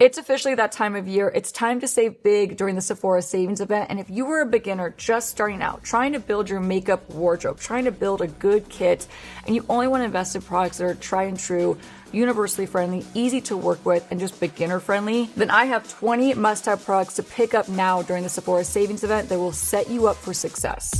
It's officially that time of year. It's time to save big during the Sephora savings event. And if you were a beginner just starting out, trying to build your makeup wardrobe, trying to build a good kit, and you only want to invest in products that are tried and true, universally friendly, easy to work with, and just beginner friendly, then I have 20 must-have products to pick up now during the Sephora savings event that will set you up for success.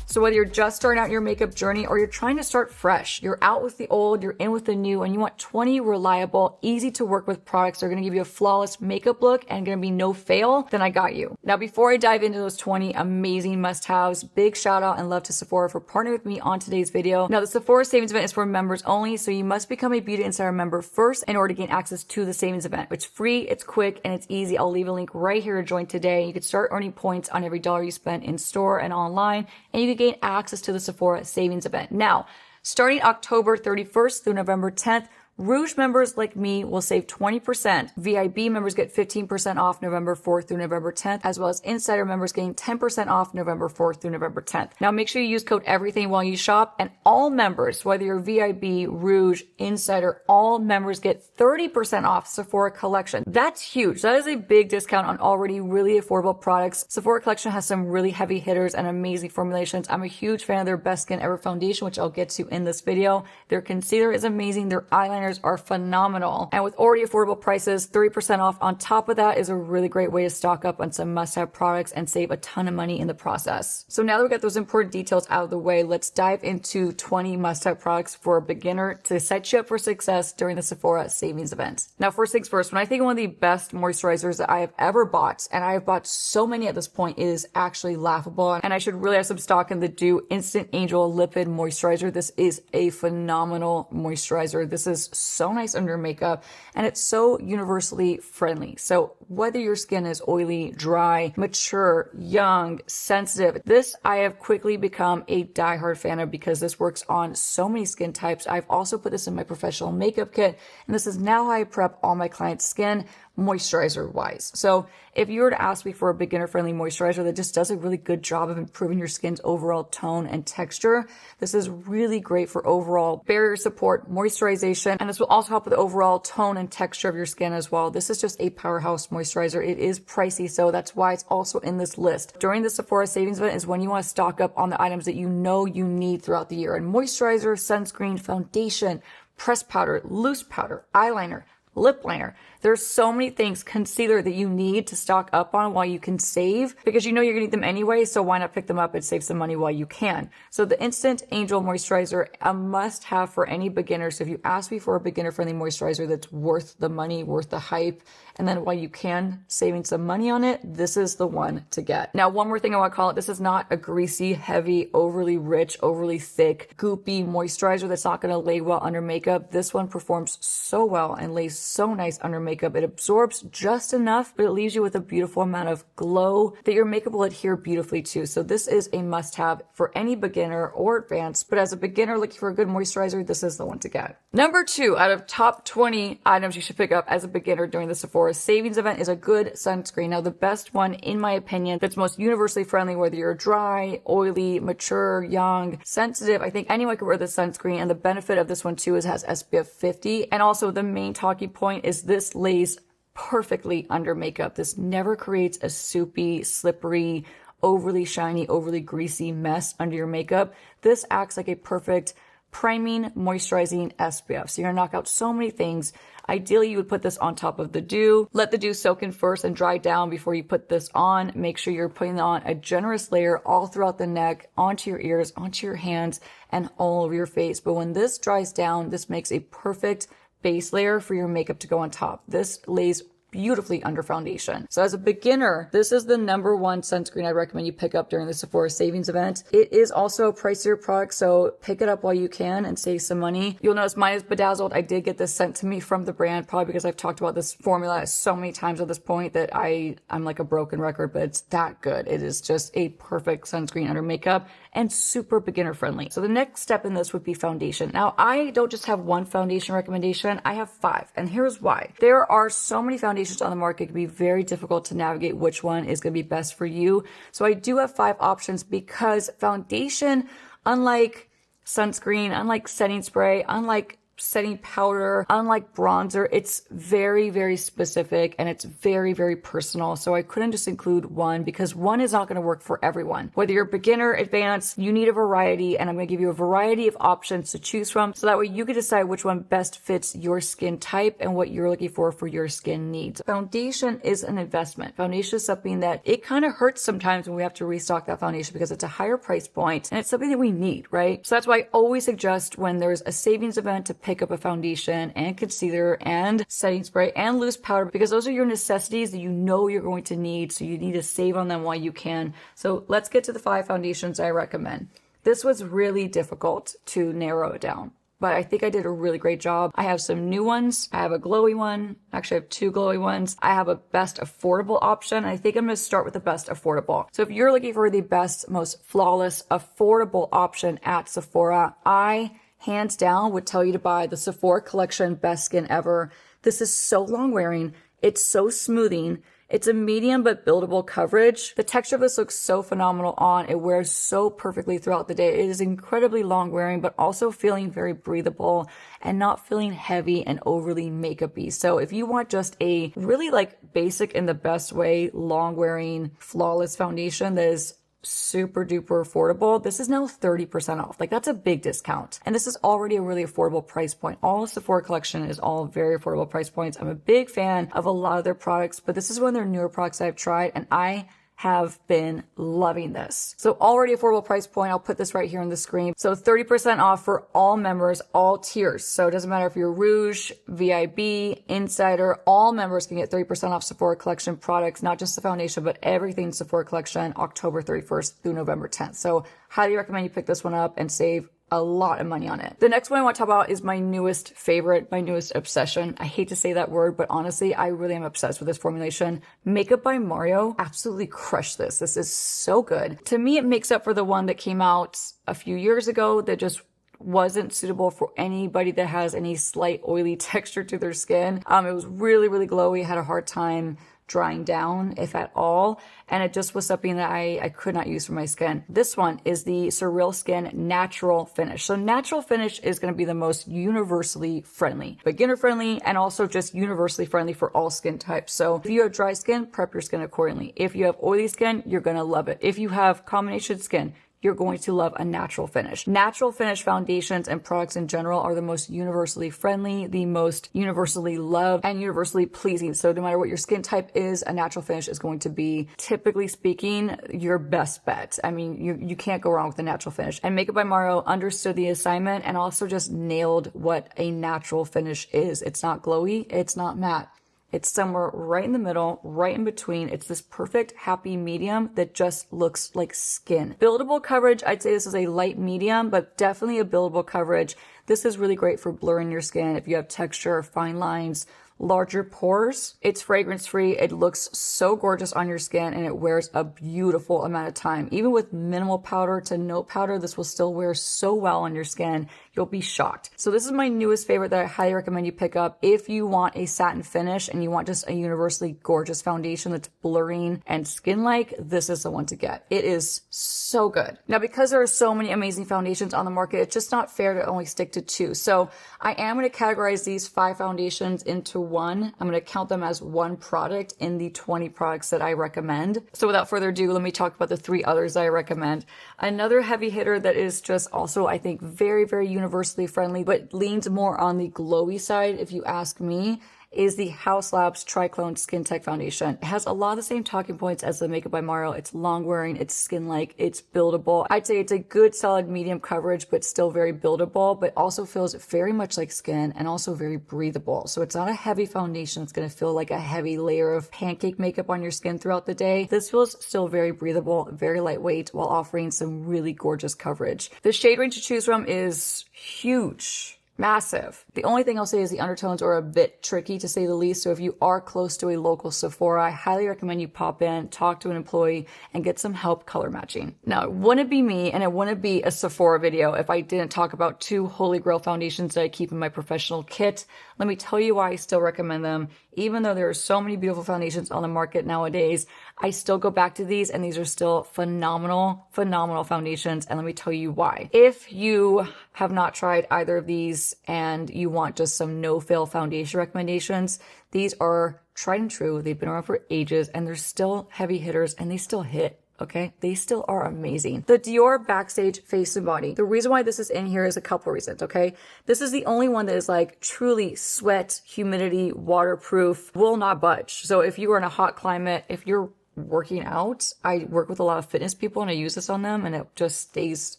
So whether you're just starting out your makeup journey or you're trying to start fresh, you're out with the old, you're in with the new, and you want 20 reliable, easy to work with products that are going to give you a flawless makeup look and going to be no fail, then I got you. Now, before I dive into those 20 amazing must-haves, big shout out and love to Sephora for partnering with me on today's video. Now, the Sephora savings event is for members only, so you must become a Beauty Insider member first in order to gain access to the savings event. It's free, it's quick, and it's easy. I'll leave a link right here to join today. You can start earning points on every dollar you spend in store and online, and you can gain access to the Sephora savings event. Now, starting October 31st through November 10th, Rouge members like me will save 20%. VIB members get 15% off November 4th through November 10th, as well as Insider members getting 10% off November 4th through November 10th. Now make sure you use code EVERYTHING while you shop, and all members, whether you're VIB, Rouge, Insider, all members get 30% off Sephora Collection. That's huge. That is a big discount on already really affordable products. Sephora Collection has some really heavy hitters and amazing formulations. I'm a huge fan of their Best Skin Ever foundation, which I'll get to in this video. Their concealer is amazing. Their eyeliners are phenomenal. And with already affordable prices, 30% off on top of that is a really great way to stock up on some must-have products and save a ton of money in the process. So now that we got those important details out of the way, let's dive into 20 must-have products for a beginner to set you up for success during the Sephora savings event. Now, first things first, when I think of one of the best moisturizers that I have ever bought, and I have bought so many at this point, it is actually laughable. And I should really have some stock in the Dew Instant Angel Lipid Moisturizer. This is a phenomenal moisturizer. This is so nice under makeup, and it's so universally friendly. So whether your skin is oily, dry, mature, young, sensitive, this I have quickly become a diehard fan of because this works on so many skin types. I've also put this in my professional makeup kit, and this is now how I prep all my clients' skin moisturizer wise. So if you were to ask me for a beginner friendly moisturizer that just does a really good job of improving your skin's overall tone and texture, this is really great for overall barrier support, moisturization, and this will also help with the overall tone and texture of your skin as well. This is just a powerhouse moisturizer. It is pricey, so that's why it's also in this list. During the Sephora savings event is when you want to stock up on the items that you know you need throughout the year. And moisturizer, sunscreen, foundation, pressed powder, loose powder, eyeliner, lip liner. There's so many things, concealer, that you need to stock up on while you can save, because you know you're gonna need them anyway, so why not pick them up and save some money while you can? So the Instant Angel Moisturizer, a must have for any beginner. So if you ask me for a beginner friendly moisturizer that's worth the money, worth the hype, and then while you can, saving some money on it, this is the one to get. Now, one more thing I want to call it, this is not a greasy, heavy, overly rich, overly thick, goopy moisturizer that's not going to lay well under makeup. This one performs so well and lays so nice under makeup. It absorbs just enough, but it leaves you with a beautiful amount of glow that your makeup will adhere beautifully to. So this is a must-have for any beginner or advanced, but as a beginner looking for a good moisturizer, this is the one to get. Number 2 out of top 20 items you should pick up as a beginner during the Sephora savings event is a good sunscreen. Now, the best one, in my opinion, that's most universally friendly, whether you're dry, oily, mature, young, sensitive, I think anyone can wear this sunscreen. And the benefit of this one too is it has SPF 50. And also the main talking point is this lays perfectly under makeup. This never creates a soupy, slippery, overly shiny, overly greasy mess under your makeup. This acts like a perfect priming, moisturizing SPF. So you're gonna knock out so many things. Ideally, you would put this on top of the dew. Let the dew soak in first and dry down before you put this on. Make sure you're putting on a generous layer all throughout the neck, onto your ears, onto your hands, and all over your face. But when this dries down, this makes a perfect base layer for your makeup to go on top. This lays beautifully under foundation. So as a beginner, this is the number one sunscreen I recommend you pick up during the Sephora savings event. It is also a pricier product, so pick it up while you can and save some money. You'll notice mine is bedazzled. I did get this sent to me from the brand, probably because I've talked about this formula so many times at this point that I'm like a broken record, but it's that good. It is just a perfect sunscreen under makeup and super beginner friendly. So the next step in this would be foundation. Now, I don't just have one foundation recommendation, I have 5, and here's why. There are so many foundations on the market. It can be very difficult to navigate which one is going to be best for you. So I do have 5 options because foundation, unlike sunscreen, unlike setting spray, unlike setting powder, unlike bronzer, it's very, very specific and it's very, very personal. So I couldn't just include one because one is not going to work for everyone. Whether you're beginner, advanced, you need a variety, and I'm going to give you a variety of options to choose from so that way you can decide which one best fits your skin type and what you're looking for your skin needs. Foundation is an investment. Foundation is something that it kind of hurts sometimes when we have to restock that foundation because it's a higher price point and it's something that we need, right? So that's why I always suggest when there's a savings event to pick up a foundation and concealer and setting spray and loose powder because those are your necessities that you know you're going to need. So you need to save on them while you can. So let's get to the 5 foundations I recommend. This was really difficult to narrow it down, but I think I did a really great job. I have some new ones. I have a glowy one. Actually, I have 2 glowy ones. I have a best affordable option. I think I'm going to start with the best affordable. So if you're looking for the best, most flawless, affordable option at Sephora, I hands down would tell you to buy the Sephora Collection Best Skin Ever. This is so long wearing. It's so smoothing. It's a medium but buildable coverage. The texture of this looks so phenomenal on. It wears so perfectly throughout the day. It is incredibly long wearing, but also feeling very breathable and not feeling heavy and overly makeup-y. So if you want just a really like basic in the best way, long wearing, flawless foundation that is super duper affordable, this is now 30% off. Like that's a big discount. And this is already a really affordable price point. All of Sephora collection is all very affordable price points. I'm a big fan of a lot of their products, but this is one of their newer products I've tried and I have been loving this. So already affordable price point. I'll put this right here on the screen. So 30% off for all members, all tiers. So it doesn't matter if you're Rouge, VIB, Insider, all members can get 30% off Sephora Collection products, not just the foundation, but everything Sephora Collection, October 31st through November 10th. So highly recommend you pick this one up and save a lot of money on it. The next one I want to talk about is my newest favorite, my newest obsession. I hate to say that word, but honestly, I really am obsessed with this formulation. Makeup by Mario absolutely crushed this. This is so good. To me, it makes up for the one that came out a few years ago that just wasn't suitable for anybody that has any slight oily texture to their skin. It was really, really glowy, had a hard time drying down, if at all, and it just was something that I could not use for my skin. This one is the Surreal Skin Natural Finish. So natural finish is going to be the most universally friendly, beginner friendly, and also just universally friendly for all skin types. So if you have dry skin, prep your skin accordingly. If you have oily skin, you're going to love it. If you have combination skin, you're going to love a natural finish. Natural finish foundations and products in general are the most universally friendly, the most universally loved, and universally pleasing. So no matter what your skin type is, a natural finish is going to be, typically speaking, your best bet. I mean, you can't go wrong with a natural finish. And Makeup by Mario understood the assignment and also just nailed what a natural finish is. It's not glowy, it's not matte. It's somewhere right in the middle, right in between. It's this perfect happy medium that just looks like skin. Buildable coverage, I'd say this is a light medium, but definitely a buildable coverage. This is really great for blurring your skin if you have texture, fine lines, larger pores. It's fragrance free. It looks so gorgeous on your skin and it wears a beautiful amount of time. Even with minimal powder to no powder, this will still wear so well on your skin. You'll be shocked. So this is my newest favorite that I highly recommend you pick up if you want a satin finish and you want just a universally gorgeous foundation that's blurring and skin-like. This is the one to get. It is so good. Now, because there are so many amazing foundations on the market, it's just not fair to only stick to 2. So I am going to categorize these 5 foundations into one. I'm going to count them as one product in the 20 products that I recommend. So without further ado, let me talk about the 3 others I recommend. Another heavy hitter that is just also, I think, very, very universally friendly, but leans more on the glowy side, if you ask me, is the Haus Labs Triclone Skin Tech Foundation. It has a lot of the same talking points as the Makeup by Mario. It's long wearing, it's skin-like, it's buildable. I'd say it's a good solid medium coverage, but still very buildable, but also feels very much like skin and also very breathable. So it's not a heavy foundation. It's going to feel like a heavy layer of pancake makeup on your skin throughout the day. This feels still very breathable, very lightweight, while offering some really gorgeous coverage. The shade range to choose from is huge. Massive. The only thing I'll say is the undertones are a bit tricky to say the least. So if you are close to a local Sephora, I highly recommend you pop in, talk to an employee, and get some help color matching. Now, it wouldn't be me and it wouldn't be a Sephora video if I didn't talk about 2 holy grail foundations that I keep in my professional kit. Let me tell you why I still recommend them. Even though there are so many beautiful foundations on the market nowadays, I still go back to these and these are still phenomenal, phenomenal foundations. And let me tell you why. If you have not tried either of these and you want just some no-fail foundation recommendations, these are tried and true. They've been around for ages and they're still heavy hitters and they still hit. Okay, they still are amazing. The Dior Backstage Face and Body. The reason why this is in here is a couple reasons, okay? This is the only one that is like truly sweat, humidity, waterproof, will not budge. So if you are in a hot climate, if you're working out, I work with a lot of fitness people and I use this on them and it just stays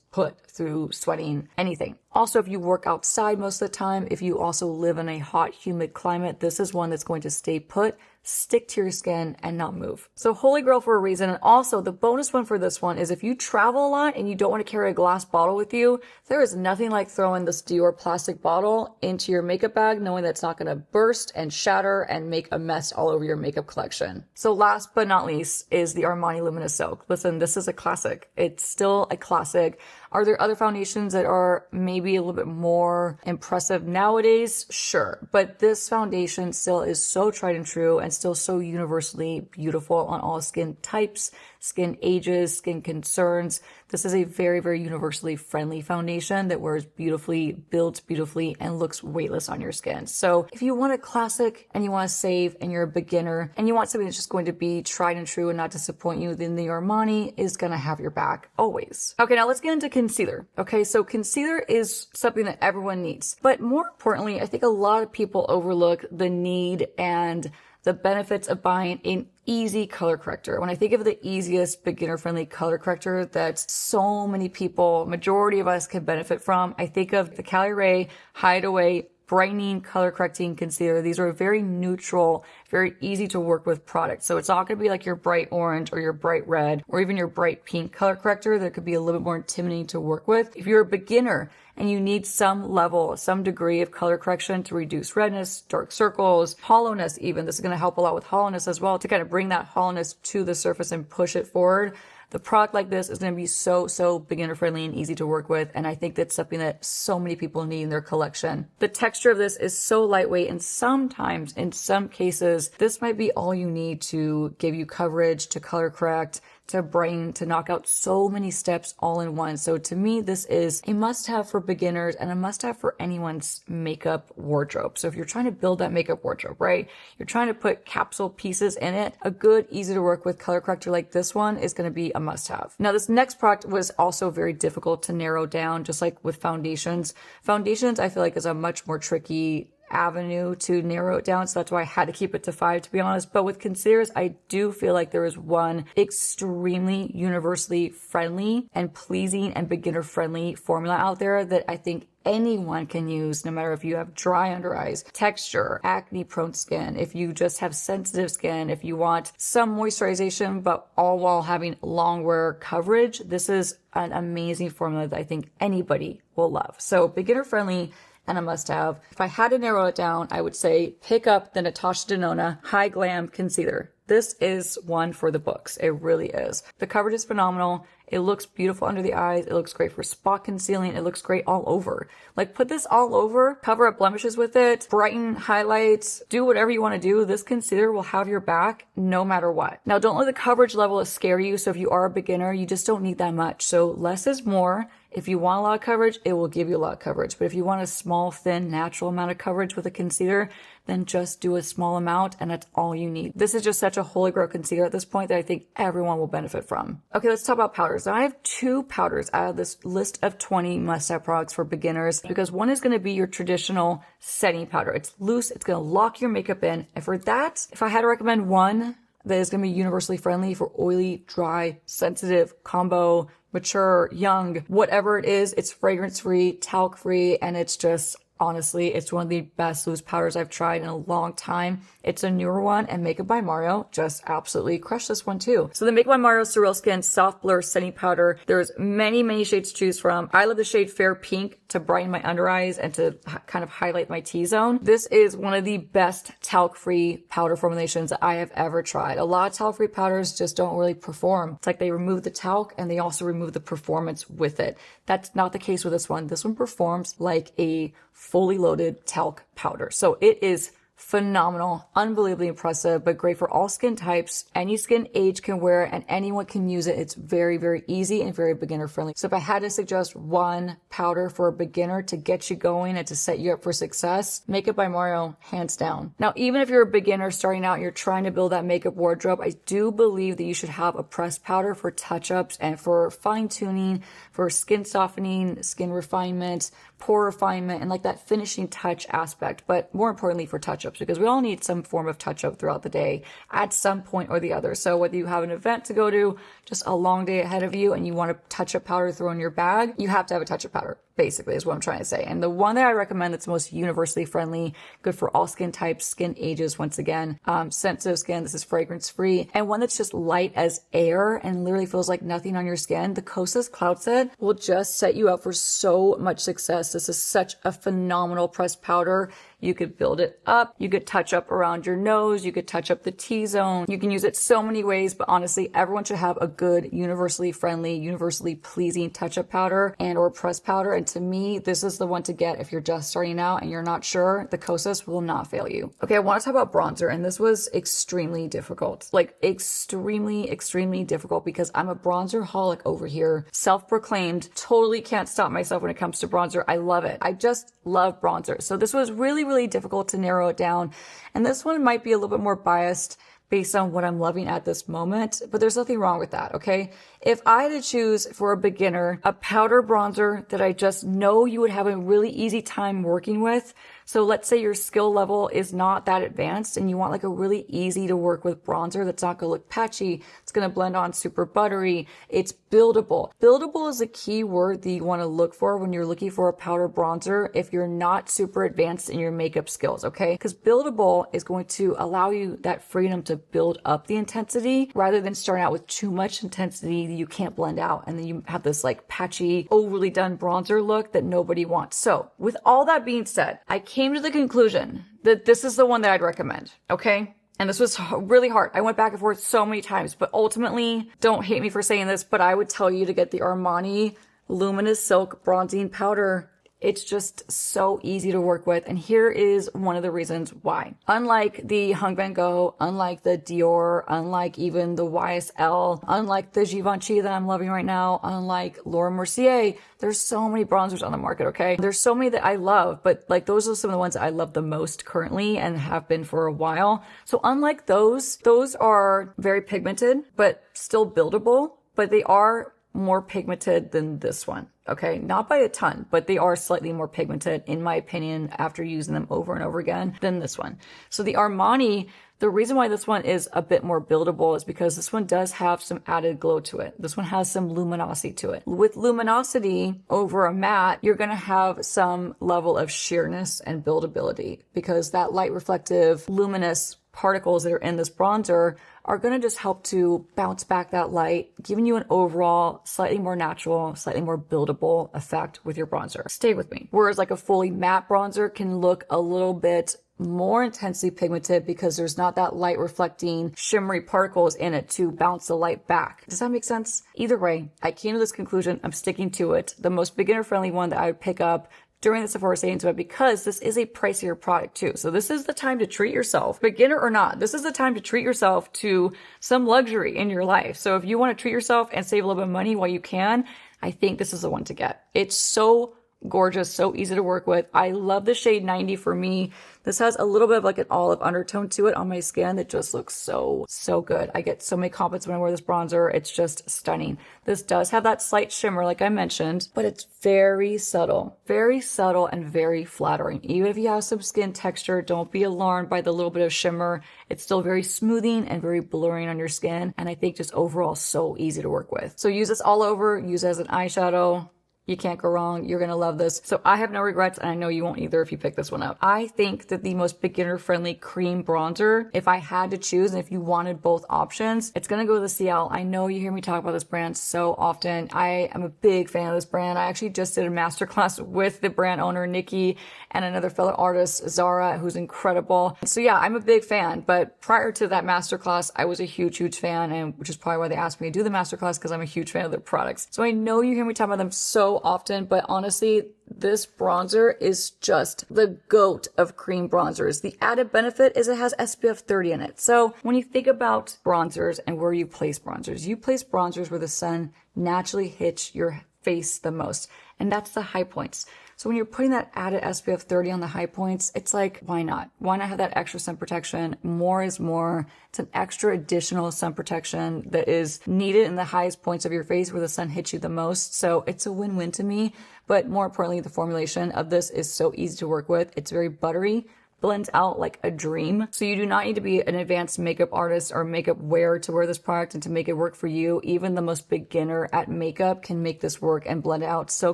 put through sweating, anything. Also, if you work outside most of the time, if you also live in a hot, humid climate, this is one that's going to stay put, stick to your skin, and not move. So holy grail for a reason. And also the bonus one for this one is if you travel a lot and you don't want to carry a glass bottle with you, there is nothing like throwing this Dior plastic bottle into your makeup bag, knowing that it's not going to burst and shatter and make a mess all over your makeup collection. So last but not least is the Armani Luminous Silk. Listen, this is a classic. It's still a classic. Are there other foundations that are maybe a little bit more impressive nowadays? Sure. But this foundation still is so tried and true and still so universally beautiful on all skin types, skin ages, skin concerns. This is a very, very universally friendly foundation that wears beautifully, builds beautifully, and looks weightless on your skin. So if you want a classic and you want to save and you're a beginner and you want something that's just going to be tried and true and not disappoint you, then the Armani is going to have your back always. Okay, now let's get into concealer. Okay, so concealer is something that everyone needs. But more importantly, I think a lot of people overlook the need and the benefits of buying an easy color corrector. When I think of the easiest beginner-friendly color corrector that so many people, majority of us, can benefit from, I think of the Cali Ray Hideaway Brightening Color Correcting Concealer. These are very neutral, very easy to work with products. So it's not going to be like your bright orange or your bright red or even your bright pink color corrector that could be a little bit more intimidating to work with. If you're a beginner and you need some level, some degree of color correction to reduce redness, dark circles, hollowness even, this is going to help a lot with hollowness as well to kind of bring that hollowness to the surface and push it forward. The product like this is going to be so beginner friendly and easy to work with. And I think that's something that so many people need in their collection. The texture of this is so lightweight, and sometimes in some cases, this might be all you need to give you coverage, to color correct, to brighten, to knock out so many steps all in one. So to me, this is a must-have for beginners and a must-have for anyone's makeup wardrobe. So if you're trying to build that makeup wardrobe, right? You're trying to put capsule pieces in it. A good, easy to work with color corrector like this one is going to be a must-have. Now, this next product was also very difficult to narrow down, just like with foundations. Foundations, I feel like, is a much more tricky avenue to narrow it down, so that's why I had to keep it to 5, to be honest. But with concealers, I do feel like there is one extremely universally friendly and pleasing and beginner friendly formula out there that I think anyone can use, no matter if you have dry under eyes, texture, acne prone skin, if you just have sensitive skin, if you want some moisturization but all while having long wear coverage. This is an amazing formula that I think anybody will love. So beginner friendly and a must-have. If I had to narrow it down, I would say pick up the Natasha Denona High Glam Concealer. This is one for the books. It really is. The coverage is phenomenal. It looks beautiful under the eyes. It looks great for spot concealing. It looks great all over. Like, put this all over, cover up blemishes with it, brighten, highlights, do whatever you want to do. This concealer will have your back no matter what. Now, don't let the coverage level scare you. So if you are a beginner, you just don't need that much. So less is more. If you want a lot of coverage, it will give you a lot of coverage. But if you want a small, thin, natural amount of coverage with a concealer, then just do a small amount and that's all you need. This is just such a holy grail concealer at this point that I think everyone will benefit from. Okay, let's talk about powders. Now, I have 2 powders out of this list of 20 must-have products for beginners, because one is going to be your traditional setting powder. It's loose. It's going to lock your makeup in. And for that, if I had to recommend one that is going to be universally friendly for oily, dry, sensitive, combo, mature, young, whatever it is, it's fragrance-free, talc-free, and it's just, honestly, it's one of the best loose powders I've tried in a long time. It's a newer one, and Makeup by Mario just absolutely crushed this one too. So the Makeup by Mario Surreal Skin Soft Blur Setting Powder, there's many shades to choose from. I love the shade Fair Pink to brighten my under eyes and to kind of highlight my T-zone. This is one of the best talc-free powder formulations that I have ever tried. A lot of talc-free powders just don't really perform. It's like they remove the talc and they also remove the performance with it. That's not the case with this one. This one performs like a fully loaded talc powder. So it is phenomenal, unbelievably impressive, but great for all skin types. Any skin age can wear it and anyone can use it. It's very, very easy and very beginner friendly. So if I had to suggest one powder for a beginner to get you going and to set you up for success, Makeup by Mario, hands down. Now, even if you're a beginner starting out and you're trying to build that makeup wardrobe, I do believe that you should have a pressed powder for touch-ups and for fine tuning, for skin softening, skin refinement, pore refinement, and like that finishing touch aspect, but more importantly for touch-ups, because we all need some form of touch-up throughout the day at some point or the other. So whether you have an event to go to, just a long day ahead of you, and you want a touch-up powder thrown in your bag, you have to have a touch-up powder, basically, is what I'm trying to say. And the one that I recommend that's most universally friendly, good for all skin types, skin ages, once again, sensitive skin, this is fragrance-free, and one that's just light as air and literally feels like nothing on your skin, the Kosas Cloud Set will just set you up for so much success. This is such a phenomenal pressed powder. You could build it up. You could touch up around your nose. You could touch up the T-zone. You can use it so many ways, but honestly, everyone should have a good, universally friendly, universally pleasing touch-up powder and or pressed powder. And to me, this is the one to get if you're just starting out and you're not sure. The Kosas will not fail you. Okay, I want to talk about bronzer, and this was extremely difficult. Like extremely, extremely difficult because I'm a bronzer holic over here. Self-proclaimed, totally can't stop myself when it comes to bronzer. I love it. I just love bronzer. So this was really, really difficult to narrow it down. And this one might be a little bit more biased based on what I'm loving at this moment, but there's nothing wrong with that, okay? If I had to choose for a beginner, a powder bronzer that I just know you would have a really easy time working with. So let's say your skill level is not that advanced and you want like a really easy to work with bronzer that's not going to look patchy. It's going to blend on super buttery. It's buildable. Buildable is a key word that you want to look for when you're looking for a powder bronzer if you're not super advanced in your makeup skills, okay? Because buildable is going to allow you that freedom to build up the intensity rather than starting out with too much intensity that you can't blend out. And then you have this like patchy, overly done bronzer look that nobody wants. So with all that being said, I came to the conclusion that this is the one that I'd recommend, okay? And this was really hard. I went back and forth so many times, but ultimately, don't hate me for saying this, but I would tell you to get the Armani Luminous Silk Bronzing Powder. It's just so easy to work with. And here is one of the reasons why. Unlike the Hung Van Gogh, unlike the Dior, unlike even the YSL, unlike the Givenchy that I'm loving right now, unlike Laura Mercier, there's so many bronzers on the market, okay? There's so many that I love, but like those are some of the ones that I love the most currently and have been for a while. So unlike those are very pigmented, but still buildable, but they are more pigmented than this one. Okay, not by a ton, but they are slightly more pigmented, in my opinion, after using them over and over again than this one. So the Armani, the reason why this one is a bit more buildable is because this one does have some added glow to it. This one has some luminosity to it. With luminosity over a matte, you're going to have some level of sheerness and buildability because that light reflective luminous particles that are in this bronzer are going to just help to bounce back that light, giving you an overall slightly more natural, slightly more buildable effect with your bronzer. Stay with me. Whereas like a fully matte bronzer can look a little bit more intensely pigmented because there's not that light reflecting shimmery particles in it to bounce the light back. Does that make sense? Either way, I came to this conclusion. I'm sticking to it. The most beginner friendly one that I would pick up during the Sephora Savings Event because this is a pricier product too. So this is the time to treat yourself, beginner or not. This is the time to treat yourself to some luxury in your life. So if you want to treat yourself and save a little bit of money while you can, I think this is the one to get. It's so gorgeous, so easy to work with. I love the shade 90 for me. This has a little bit of like an olive undertone to it on my skin that just looks so, so good. I get so many compliments when I wear this bronzer. It's just stunning. This does have that slight shimmer, like I mentioned, but it's very subtle and very flattering. Even if you have some skin texture, don't be alarmed by the little bit of shimmer. It's still very smoothing and very blurring on your skin. And I think just overall so easy to work with. So use this all over, use it as an eyeshadow. You can't go wrong. You're going to love this. So I have no regrets, and I know you won't either if you pick this one up. I think that the most beginner-friendly cream bronzer, if I had to choose and if you wanted both options, it's going to go to the CL. I know you hear me talk about this brand so often. I am a big fan of this brand. I actually just did a masterclass with the brand owner, Nikki, and another fellow artist, Zara, who's incredible. So yeah, I'm a big fan, but prior to that masterclass, I was a huge, huge fan, and which is probably why they asked me to do the masterclass because I'm a huge fan of their products. So I know you hear me talk about them so so often, but honestly, this bronzer is just the GOAT of cream bronzers. The added benefit is it has SPF 30 in it. So when you think about bronzers and where you place bronzers where the sun naturally hits your face the most. And that's the high points. So when you're putting that added SPF 30 on the high points, it's like, why not? Why not have that extra sun protection? More is more. It's an extra additional sun protection that is needed in the highest points of your face where the sun hits you the most. So it's a win-win to me. But more importantly, the formulation of this is so easy to work with. It's very buttery, blends out like a dream. So you do not need to be an advanced makeup artist or makeup wearer to wear this product and to make it work for you. Even the most beginner at makeup can make this work and blend it out so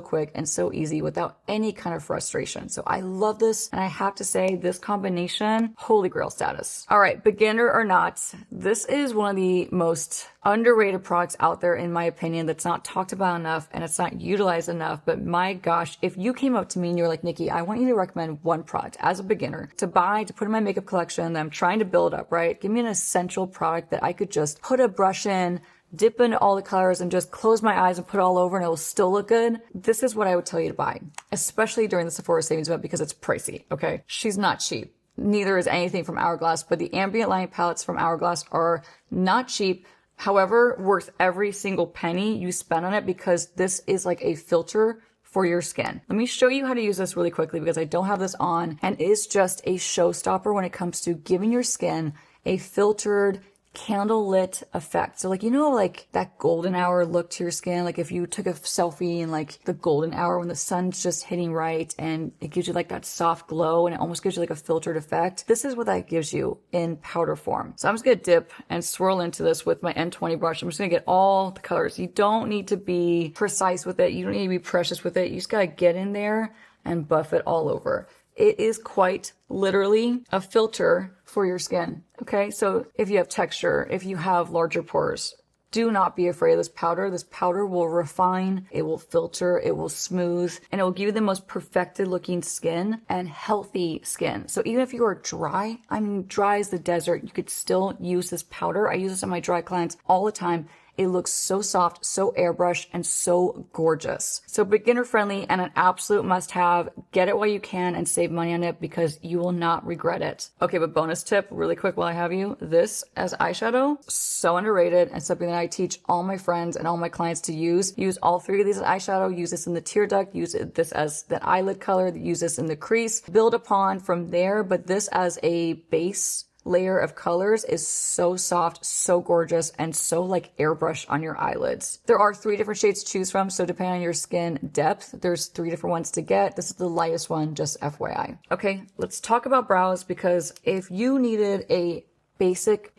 quick and so easy without any kind of frustration. So I love this, and I have to say this combination, holy grail status. All right, beginner or not, this is one of the most underrated products out there in my opinion that's not talked about enough and it's not utilized enough. But my gosh, if you came up to me and you were like, Nikki, I want you to recommend one product as a beginner to buy, to put in my makeup collection that I'm trying to build up, right? Give me an essential product that I could just put a brush in, dip into all the colors and just close my eyes and put it all over and it will still look good. This is what I would tell you to buy, especially during the Sephora savings event because it's pricey, okay? She's not cheap. Neither is anything from Hourglass, but the ambient lighting palettes from Hourglass are not cheap. However, worth every single penny you spend on it because this is like a filter for your skin. Let me show you how to use this really quickly because I don't have this on, and it is just a showstopper when it comes to giving your skin a filtered, candle lit effect. So like, you know, like that golden hour look to your skin, like if you took a selfie in like the golden hour when the sun's just hitting right and it gives you like that soft glow and it almost gives you like a filtered effect. This is what that gives you in powder form. So I'm just gonna dip and swirl into this with my N20 brush. I'm just gonna get all the colors. You don't need to be precise with it. You don't need to be precious with it. You just gotta get in there and buff it all over. It is quite literally a filter for your skin. Okay, so if you have texture, if you have larger pores, do not be afraid of this powder. This powder will refine, it will filter, it will smooth, and it will give you the most perfected looking skin and healthy skin. So even if you are dry, I mean dry as the desert, you could still use this powder. I use this on my dry clients all the time. It looks so soft, so airbrushed, and so gorgeous. So beginner friendly and an absolute must have. Get it while you can and save money on it because you will not regret it. Okay, but bonus tip really quick while I have you. This as eyeshadow, so underrated and something that I teach all my friends and all my clients to use. Use all three of these as eyeshadow. Use this in the tear duct. Use this as the eyelid color. Use this in the crease. Build upon from there, but this as a base layer of colors is so soft, so gorgeous, and so like airbrushed on your eyelids. There are 3 different shades to choose from, so depending on your skin depth, there's 3 different ones to get. This is the lightest one, just FYI. Okay, let's talk about brows because if you needed a basic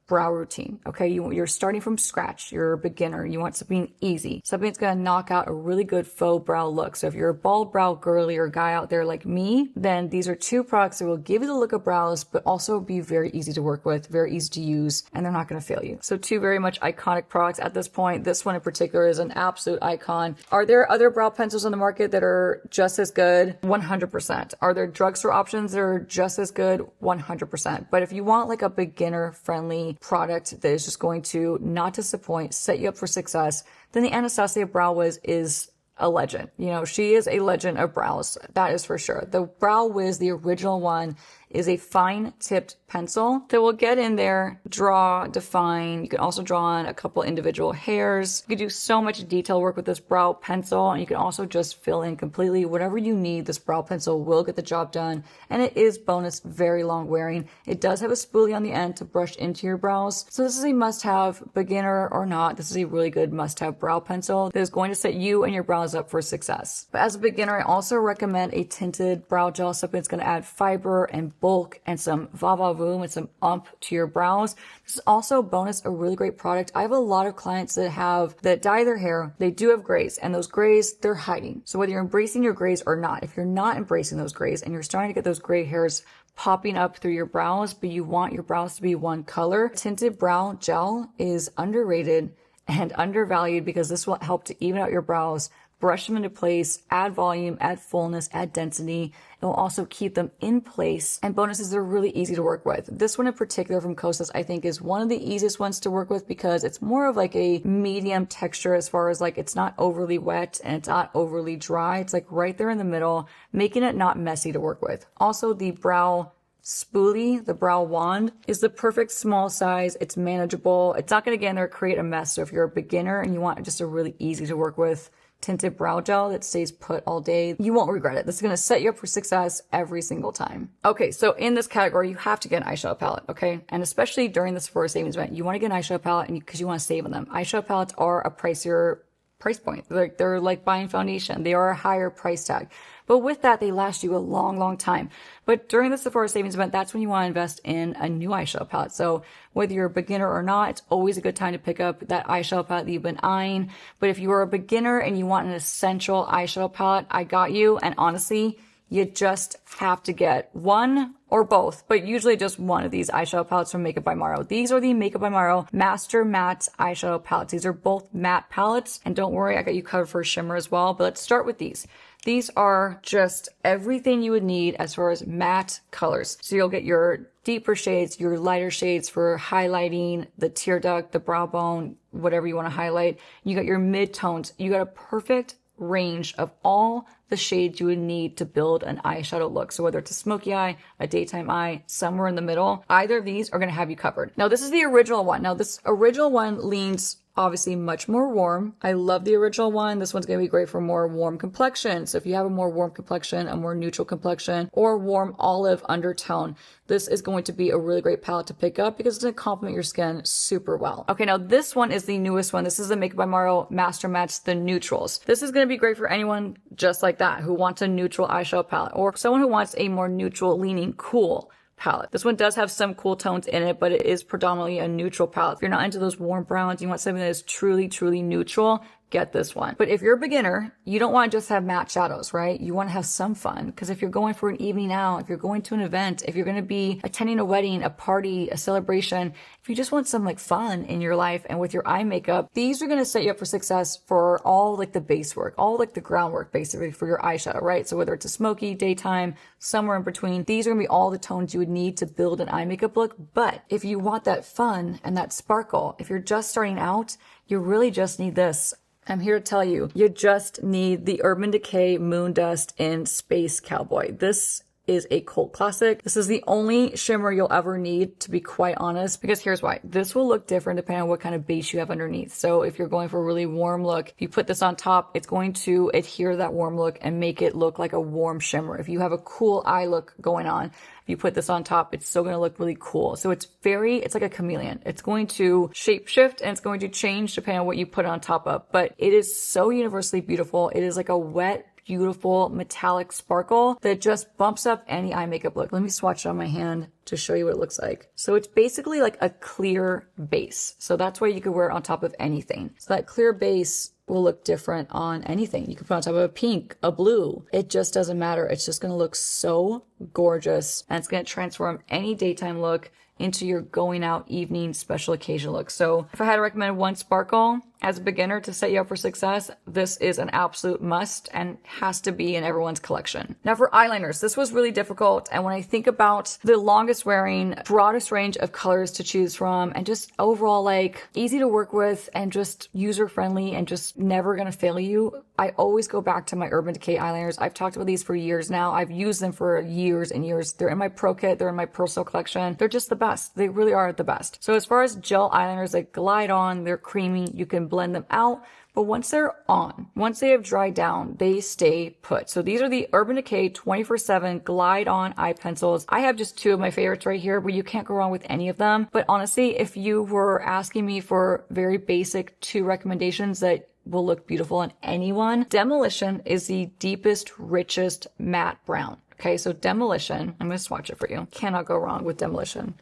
brow routine, okay? You're starting from scratch. You're a beginner. You want something easy, something that's gonna knock out a really good faux brow look. So if you're a bald brow girly or guy out there like me, then these are 2 products that will give you the look of brows, but also be very easy to work with, very easy to use, and they're not gonna fail you. So 2 very much iconic products at this point. This one in particular is an absolute icon. Are there other brow pencils on the market that are just as good? 100%. Are there drugstore options that are just as good? 100%. But if you want like a beginner friendly product that is just going to not disappoint, set you up for success, then the Anastasia Brow Wiz is a legend. You know, she is a legend of brows. That is for sure. The Brow Wiz, the original one, is a fine tipped pencil that will get in there, draw, define. You can also draw on a couple individual hairs. You can do so much detail work with this brow pencil, and you can also just fill in completely whatever you need. This brow pencil will get the job done, and it is bonus very long wearing. It does have a spoolie on the end to brush into your brows. So this is a must-have, beginner or not. This is a really good must-have brow pencil that is going to set you and your brows up for success. But as a beginner, I also recommend a tinted brow gel, something that's going to add fiber and bulk and some va-va-voom and some ump to your brows. This is also bonus, a really great product. I have a lot of clients that dye their hair. They do have grays, and those grays, they're hiding. So whether you're embracing your grays or not, if you're not embracing those grays and you're starting to get those gray hairs popping up through your brows, but you want your brows to be one color, tinted brow gel is underrated and undervalued because this will help to even out your brows brush them into place, add volume, add fullness, add density. It will also keep them in place. And bonuses, they're really easy to work with. This one in particular from Kosas, I think is one of the easiest ones to work with because it's more of like a medium texture as far as like it's not overly wet and it's not overly dry. It's like right there in the middle, making it not messy to work with. Also, the brow spoolie, the brow wand, is the perfect small size. It's manageable. It's not going to get in there create a mess. So if you're a beginner and you want just a really easy to work with tinted brow gel that stays put all day, you won't regret it. This is going to set you up for success every single time. Okay, so in this category, you have to get an eyeshadow palette, okay? And especially during the Sephora savings event, you want to get an eyeshadow palette because you want to save on them. Eyeshadow palettes are a pricier price point. They're like buying foundation. They are a higher price tag. But with that, they last you a long, long time. But during the Sephora savings event, that's when you want to invest in a new eyeshadow palette. So whether you're a beginner or not, it's always a good time to pick up that eyeshadow palette that you've been eyeing. But if you are a beginner and you want an essential eyeshadow palette, I got you. And honestly, you just have to get one or both, but usually just one of these eyeshadow palettes from Makeup by Maro. These are the Makeup by Maro Master Matte eyeshadow palettes. These are both matte palettes. And don't worry, I got you covered for shimmer as well. But let's start with these. These are just everything you would need as far as matte colors. So you'll get your deeper shades, your lighter shades for highlighting the tear duct, the brow bone, whatever you want to highlight. You got your mid-tones. You got a perfect range of all the shades you would need to build an eyeshadow look. So whether it's a smoky eye, a daytime eye, somewhere in the middle, either of these are going to have you covered. Now, this is the original one. Now, this original one leans obviously much more warm. I love the original one. This one's going to be great for more warm complexion. So if you have a more warm complexion, a more neutral complexion, or warm olive undertone, this is going to be a really great palette to pick up because it's going to complement your skin super well. Okay, now this one is the newest one. This is the Makeup by Maro Master Mattes, the neutrals. This is going to be great for anyone just like that who wants a neutral eyeshadow palette or someone who wants a more neutral leaning cool palette. This one does have some cool tones in it, but it is predominantly a neutral palette. If you're not into those warm browns, you want something that is truly, truly neutral, get this one. But if you're a beginner, you don't want to just have matte shadows, right? You want to have some fun because if you're going for an evening out, if you're going to an event, if you're going to be attending a wedding, a party, a celebration, if you just want some like fun in your life and with your eye makeup, these are going to set you up for success for all like the base work, all like the groundwork basically for your eyeshadow, right? So whether it's a smoky, daytime, somewhere in between, these are going to be all the tones you would need to build an eye makeup look. But if you want that fun and that sparkle, if you're just starting out, you really just need this. I'm here to tell you, you just need the Urban Decay Moon Dust in Space Cowboy. This is a cult classic. This is the only shimmer you'll ever need, to be quite honest, because here's why. This will look different depending on what kind of base you have underneath. So if you're going for a really warm look, if you put this on top, it's going to adhere to that warm look and make it look like a warm shimmer. If you have a cool eye look going on, if you put this on top, it's still going to look really cool. So it's like a chameleon. It's going to shape shift and it's going to change depending on what you put on top of, but it is so universally beautiful. It is like a wet, beautiful metallic sparkle that just bumps up any eye makeup look. Let me swatch it on my hand to show you what it looks like. So it's basically like a clear base. So that's why you could wear it on top of anything. So that clear base will look different on anything. You can put on top of a pink, a blue. It just doesn't matter. It's just going to look so gorgeous and it's going to transform any daytime look into your going out evening special occasion look. So if I had to recommend one sparkle as a beginner to set you up for success, this is an absolute must and has to be in everyone's collection. Now for eyeliners, this was really difficult. And when I think about the longest wearing, broadest range of colors to choose from and just overall like easy to work with and just user friendly and just never gonna fail you, I always go back to my Urban Decay eyeliners. I've talked about these for years now. I've used them for years and years. They're in my Pro Kit. They're in my personal collection. They're just the best. They really are the best. So as far as gel eyeliners, they glide on, they're creamy. You can blend them out. But once they're on, once they have dried down, they stay put. So these are the Urban Decay 24/7 Glide On Eye Pencils. I have just two of my favorites right here, but you can't go wrong with any of them. But honestly, if you were asking me for very basic two recommendations that will look beautiful on anyone, Demolition is the deepest, richest matte brown. Okay, so Demolition, I'm going to swatch it for you. Cannot go wrong with Demolition.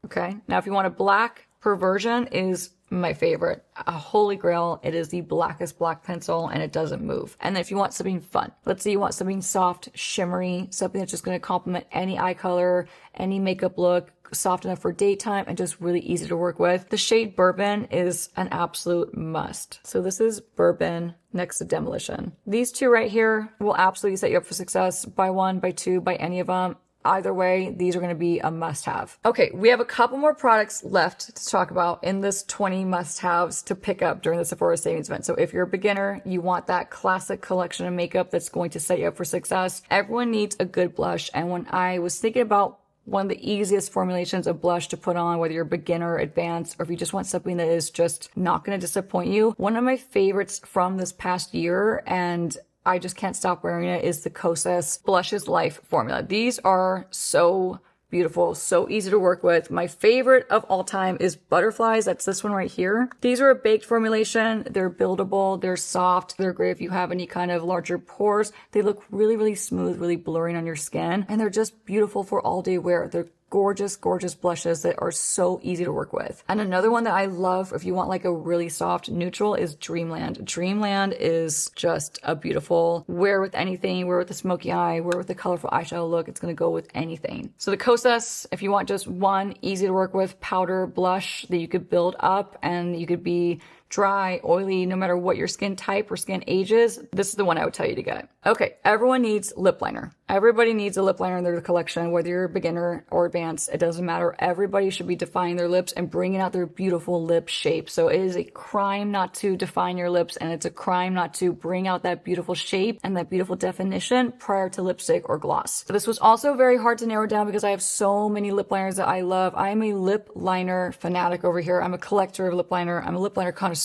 Okay, now if you want a black Perversion is my favorite. A holy grail. It is the blackest black pencil and it doesn't move. And then if you want something fun, let's say you want something soft, shimmery, something that's just going to complement any eye color, any makeup look, soft enough for daytime and just really easy to work with. The shade Bourbon is an absolute must. So this is Bourbon next to Demolition. These two right here will absolutely set you up for success. Buy one, buy two, buy any of them. Either way, these are going to be a must-have. Okay, we have a couple more products left to talk about in this 20 must-haves to pick up during the Sephora savings event. So if you're a beginner, you want that classic collection of makeup that's going to set you up for success. Everyone needs a good blush. And when I was thinking about one of the easiest formulations of blush to put on, whether you're beginner, advanced, or if you just want something that is just not going to disappoint you, one of my favorites from this past year, and I just can't stop wearing it, is the Kosas Blushes Life formula. These are so beautiful, so easy to work with. My favorite of all time is Butterflies. That's this one right here. These are a baked formulation. They're buildable. They're soft. They're great if you have any kind of larger pores. They look really, really smooth, really blurring on your skin. And they're just beautiful for all day wear. They're gorgeous, gorgeous blushes that are so easy to work with. And another one that I love if you want like a really soft neutral is Dreamland. Dreamland is just a beautiful wear with anything, wear with a smoky eye, wear with a colorful eyeshadow look. It's going to go with anything. So the Kosas, if you want just one easy to work with powder blush that you could build up and you could be dry, oily, no matter what your skin type or skin age is, this is the one I would tell you to get. Okay, everyone needs lip liner. Everybody needs a lip liner in their collection, whether you're a beginner or advanced, it doesn't matter. Everybody should be defining their lips and bringing out their beautiful lip shape. So it is a crime not to define your lips, and it's a crime not to bring out that beautiful shape and that beautiful definition prior to lipstick or gloss. So this was also very hard to narrow down because I have so many lip liners that I love. I am a lip liner fanatic over here. I'm a collector of lip liner. I'm a lip liner connoisseur.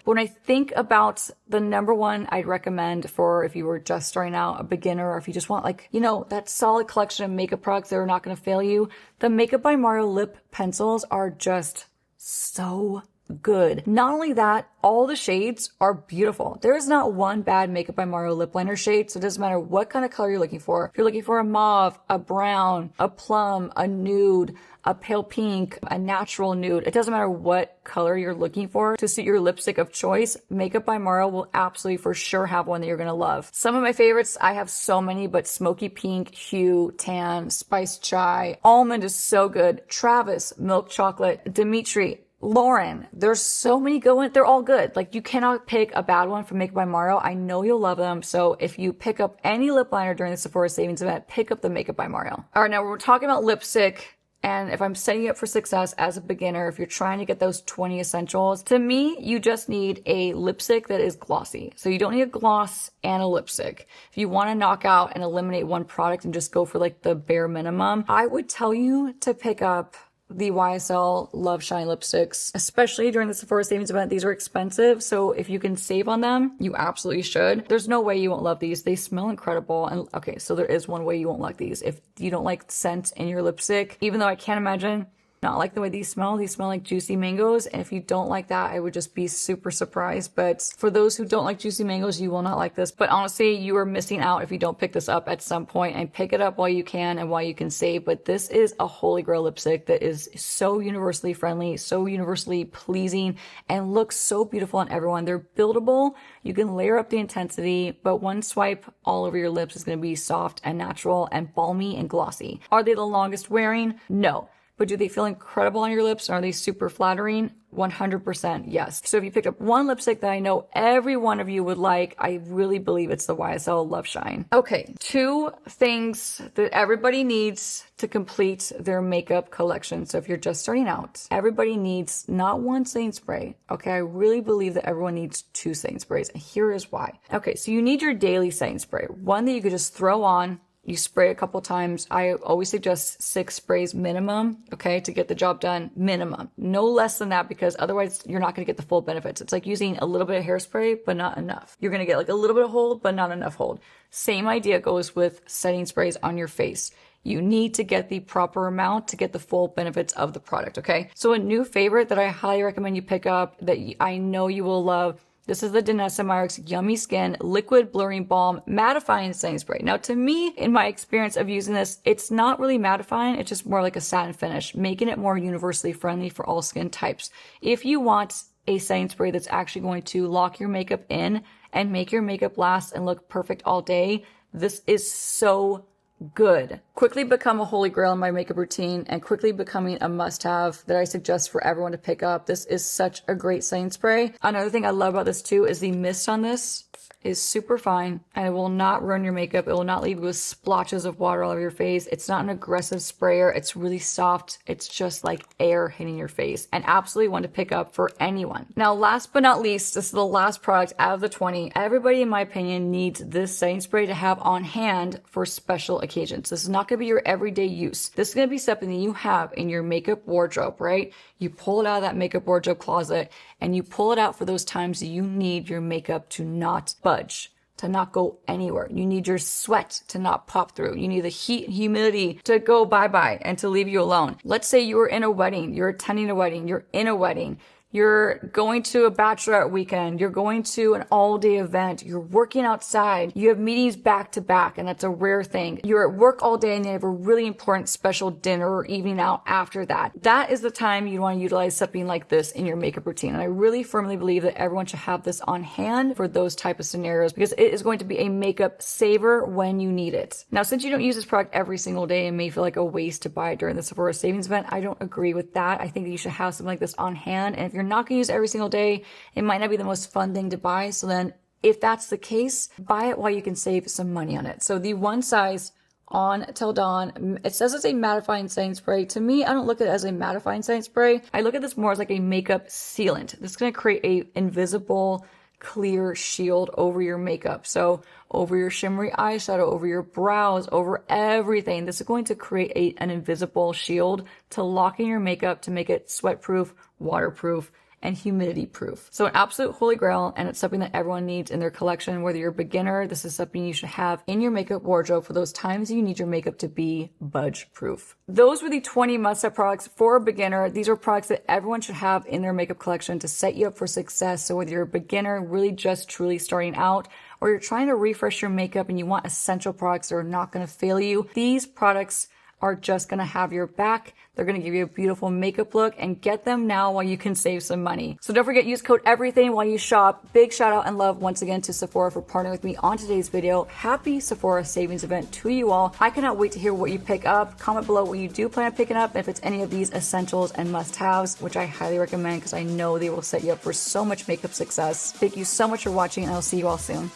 But when I think about the number one I'd recommend for if you were just starting out, a beginner, or if you just want like, you know, that solid collection of makeup products that are not going to fail you, the Makeup by Mario lip pencils are just so good. Not only that, all the shades are beautiful. There is not one bad Makeup by Mario lip liner shade, so it doesn't matter what kind of color you're looking for. If you're looking for a mauve, a brown, a plum, a nude, a pale pink, a natural nude, it doesn't matter what color you're looking for to suit your lipstick of choice, Makeup by Mario will absolutely for sure have one that you're gonna love. Some of my favorites, I have so many, but smoky pink, hue, tan, spiced chai, almond is so good, Travis, milk chocolate, Dimitri, Lauren, there's so many going, they're all good. Like you cannot pick a bad one from Makeup by Mario. I know you'll love them. So if you pick up any lip liner during the Sephora savings event, pick up the Makeup by Mario. All right, now we're talking about lipstick. And if I'm setting you up for success as a beginner, if you're trying to get those 20 essentials, to me, you just need a lipstick that is glossy. So you don't need a gloss and a lipstick. If you want to knock out and eliminate one product and just go for like the bare minimum, I would tell you to pick up the YSL Love Shine lipsticks, especially during the Sephora savings event. These are expensive, so if you can save on them, you absolutely should. There's no way you won't love these. They smell incredible. And okay, so there is one way you won't like these. If you don't like scent in your lipstick, even though I can't imagine not like the way these smell like juicy mangoes. And if you don't like that, I would just be super surprised. But for those who don't like juicy mangoes, you will not like this. But honestly, you are missing out if you don't pick this up at some point, and pick it up while you can and while you can save. But this is a holy grail lipstick that is so universally friendly, so universally pleasing, and looks so beautiful on everyone. They're buildable. You can layer up the intensity, but one swipe all over your lips is going to be soft and natural and balmy and glossy. Are they the longest wearing? No. But do they feel incredible on your lips? Are they super flattering? 100% yes. So if you picked up one lipstick that I know every one of you would like, I really believe it's the YSL Love Shine. Okay, 2 things that everybody needs to complete their makeup collection. So if you're just starting out, everybody needs not one setting spray. Okay, I really believe that everyone needs 2 setting sprays, and here is why. Okay, so you need your daily setting spray. One that you could just throw on. You spray a couple times. I always suggest 6 sprays minimum, okay, to get the job done. Minimum. No less than that, because otherwise you're not going to get the full benefits. It's like using a little bit of hairspray, but not enough. You're going to get like a little bit of hold, but not enough hold. Same idea goes with setting sprays on your face. You need to get the proper amount to get the full benefits of the product, okay? So a new favorite that I highly recommend you pick up that I know you will love This is the Danessa Myricks Yummy Skin Liquid Blurring Balm Mattifying Setting Spray. Now, to me, in my experience of using this, it's not really mattifying. It's just more like a satin finish, making it more universally friendly for all skin types. If you want a setting spray that's actually going to lock your makeup in and make your makeup last and look perfect all day, this is so good. Quickly become a holy grail in my makeup routine and quickly becoming a must-have that I suggest for everyone to pick up. This is such a great setting spray. Another thing I love about this too is the mist on this is super fine and it will not ruin your makeup. It will not leave you with splotches of water all over your face. It's not an aggressive sprayer. It's really soft. It's just like air hitting your face, and absolutely one to pick up for anyone. Now, last but not least, this is the last product out of the 20. Everybody, in my opinion, needs this setting spray to have on hand for special occasions. This is not going to be your everyday use. This is going to be something that you have in your makeup wardrobe, right? You pull it out of that makeup wardrobe closet and you pull it out for those times that you need your makeup to not budge, to not go anywhere. You need your sweat to not pop through. You need the heat and humidity to go bye-bye and to leave you alone. Let's say you were in a wedding, you're attending a wedding, you're in a wedding, you're going to a bachelorette weekend, you're going to an all-day event, you're working outside, you have meetings back to back, and that's a rare thing. You're at work all day and you have a really important special dinner or evening out after that. That is the time you want to utilize something like this in your makeup routine. And I really firmly believe that everyone should have this on hand for those type of scenarios because it is going to be a makeup saver when you need it. Now, since you don't use this product every single day and may feel like a waste to buy it during the Sephora savings event, I don't agree with that. I think that you should have something like this on hand. And if you're not going to use it every single day, it might not be the most fun thing to buy. So then if that's the case, buy it while you can save some money on it. So the One Size On Till Dawn, it says it's a mattifying setting spray. To me, I don't look at it as a mattifying setting spray. I look at this more as like a makeup sealant. This is going to create a invisible clear shield over your makeup. So over your shimmery eyeshadow, over your brows, over everything. This is going to create an invisible shield to lock in your makeup to make it sweat proof, waterproof, and humidity proof. So an absolute holy grail, and it's something that everyone needs in their collection. Whether you're a beginner, this is something you should have in your makeup wardrobe for those times you need your makeup to be budge proof. Those were the 20 must-have products for a beginner. These are products that everyone should have in their makeup collection to set you up for success. So whether you're a beginner, really just truly starting out, or you're trying to refresh your makeup and you want essential products that are not going to fail you, these products are just going to have your back. They're going to give you a beautiful makeup look, and get them now while you can save some money. So don't forget, use code EVERYTHING while you shop. Big shout out and love once again to Sephora for partnering with me on today's video. Happy Sephora savings event to you all. I cannot wait to hear what you pick up. Comment below what you do plan on picking up, if it's any of these essentials and must-haves, which I highly recommend because I know they will set you up for so much makeup success. Thank you so much for watching, and I'll see you all soon.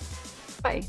Bye.